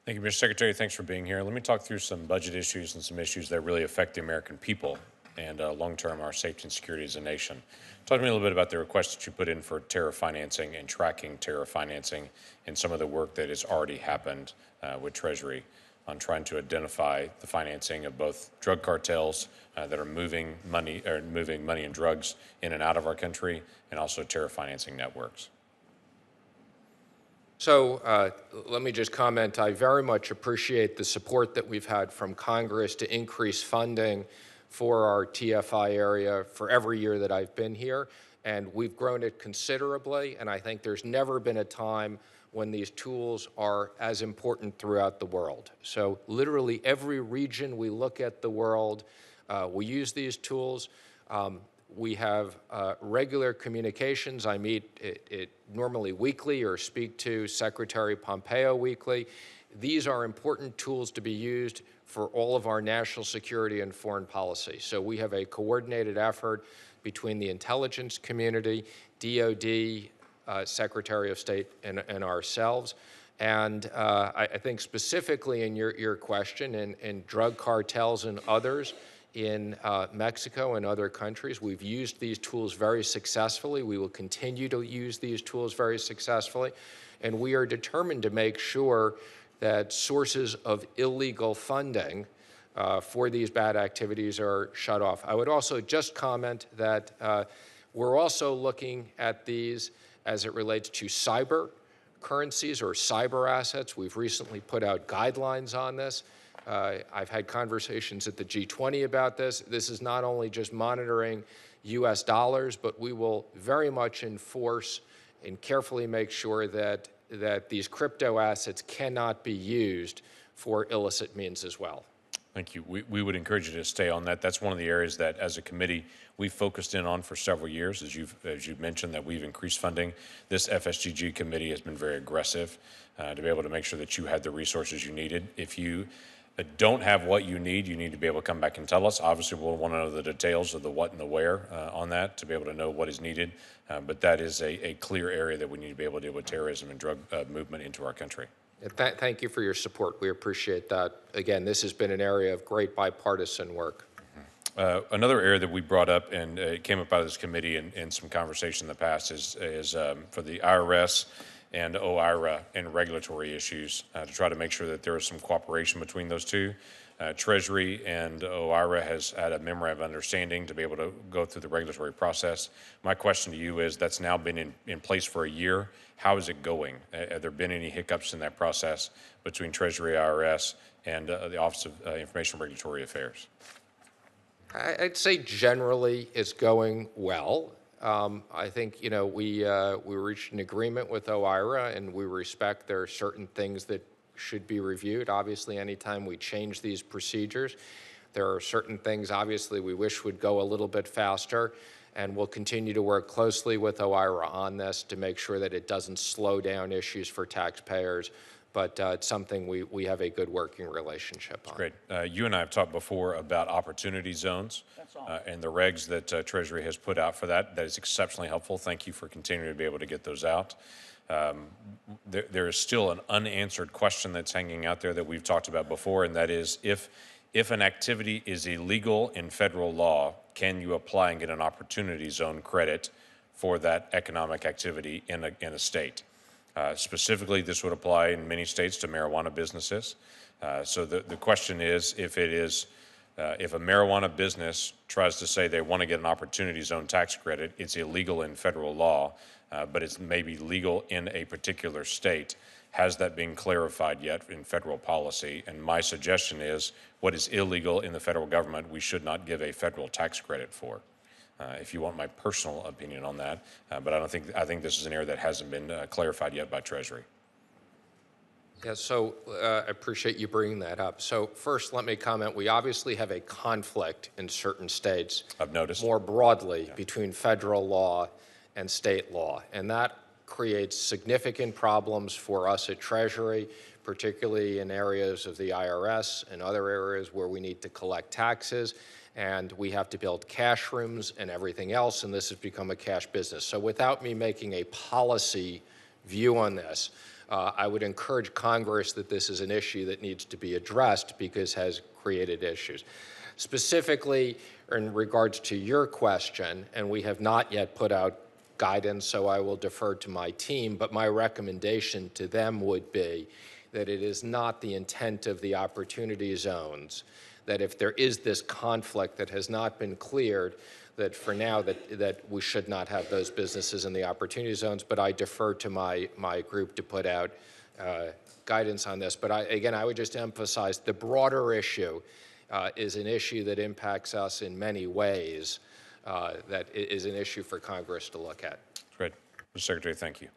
Thank you, Mr. Secretary. Thanks for being here. Let me talk through some budget issues and some issues that really affect the American people and long-term our safety and security as a nation. Talk to me a little bit about the request that you put in for terror financing and tracking terror financing and some of the work that has already happened with Treasury on trying to identify the financing of both drug cartels that are moving money and drugs in and out of our country, and also terror financing networks. So let me just comment. I very much appreciate the support that we've had from Congress to increase funding for our TFI area for every year that I've been here. And we've grown it considerably. And I think there's never been a time when these tools are as important throughout the world. So literally every region we look at the world, we use these tools. We have regular communications. I meet it normally weekly or speak to Secretary Pompeo weekly. These are important tools to be used for all of our national security and foreign policy. So we have a coordinated effort between the intelligence community, DOD, Secretary of State, and ourselves. And I think specifically in your question, in drug cartels and others, in Mexico and other countries, we've used these tools very successfully. We will continue to use these tools very successfully. And we are determined to make sure that sources of illegal funding for these bad activities are shut off. I would also just comment that we're also looking at these as it relates to cyber currencies or cyber assets. We've recently put out guidelines on this. I've had conversations at the G20 about this. This is not only just monitoring U.S. dollars, but we will very much enforce and carefully make sure that these crypto assets cannot be used for illicit means as well. Thank you. We would encourage you to stay on that. That's one of the areas that, as a committee, we've focused in on for several years. As you've mentioned, that we've increased funding. This FSGG committee has been very aggressive to be able to make sure that you had the resources you needed. If you don't have what you need to be able to come back and tell us. Obviously, we'll want to know the details of the what and the where on that to be able to know what is needed. But that is a clear area that we need to be able to deal with terrorism and drug movement into our country. Thank you for your support. We appreciate that. Again, this has been an area of great bipartisan work. Another area that we brought up, and it came up out of this committee in some conversation in the past, is for the IRS and OIRA and regulatory issues to try to make sure that there is some cooperation between those two. Treasury and OIRA has had a memorandum of understanding to be able to go through the regulatory process. My question to you is, that's now been in place for a year. How is it going? Have there been any hiccups in that process between Treasury, IRS, and the Office of Information Regulatory Affairs? I'd say generally it's going well. I think, we reached an agreement with OIRA, and we respect there are certain things that should be reviewed. Obviously, anytime we change these procedures, there are certain things, obviously, we wish would go a little bit faster, and we'll continue to work closely with OIRA on this to make sure that it doesn't slow down issues for taxpayers. But it's something we have a good working relationship on. Great. You and I have talked before about opportunity zones and the regs that Treasury has put out for that. That is exceptionally helpful. Thank you for continuing to be able to get those out. There is still an unanswered question that's hanging out there that we've talked about before, and that is, if an activity is illegal in federal law, can you apply and get an opportunity zone credit for that economic activity in a state? Specifically, this would apply in many states to marijuana businesses. So the question is, if a marijuana business tries to say they want to get an opportunity zone tax credit, it's illegal in federal law, but it's maybe legal in a particular state. Has that been clarified yet in federal policy? And my suggestion is, what is illegal in the federal government, we should not give a federal tax credit for. If you want my personal opinion on that, but I think this is an area that hasn't been clarified yet by Treasury. Yeah, so I appreciate you bringing that up. So first, let me comment. We obviously have a conflict in certain states. I've noticed. More broadly, between federal law and state law, and that creates significant problems for us at Treasury, particularly in areas of the IRS and other areas where we need to collect taxes. And we have to build cash rooms and everything else, and this has become a cash business. So without me making a policy view on this, I would encourage Congress that this is an issue that needs to be addressed because it has created issues. Specifically, in regards to your question, and we have not yet put out guidance, so I will defer to my team, but my recommendation to them would be that it is not the intent of the opportunity zones, that if there is this conflict that has not been cleared, that for now that we should not have those businesses in the opportunity zones, but I defer to my group to put out guidance on this. But again, I would just emphasize the broader issue is an issue that impacts us in many ways, that is an issue for Congress to look at. Great. Mr. Secretary, thank you.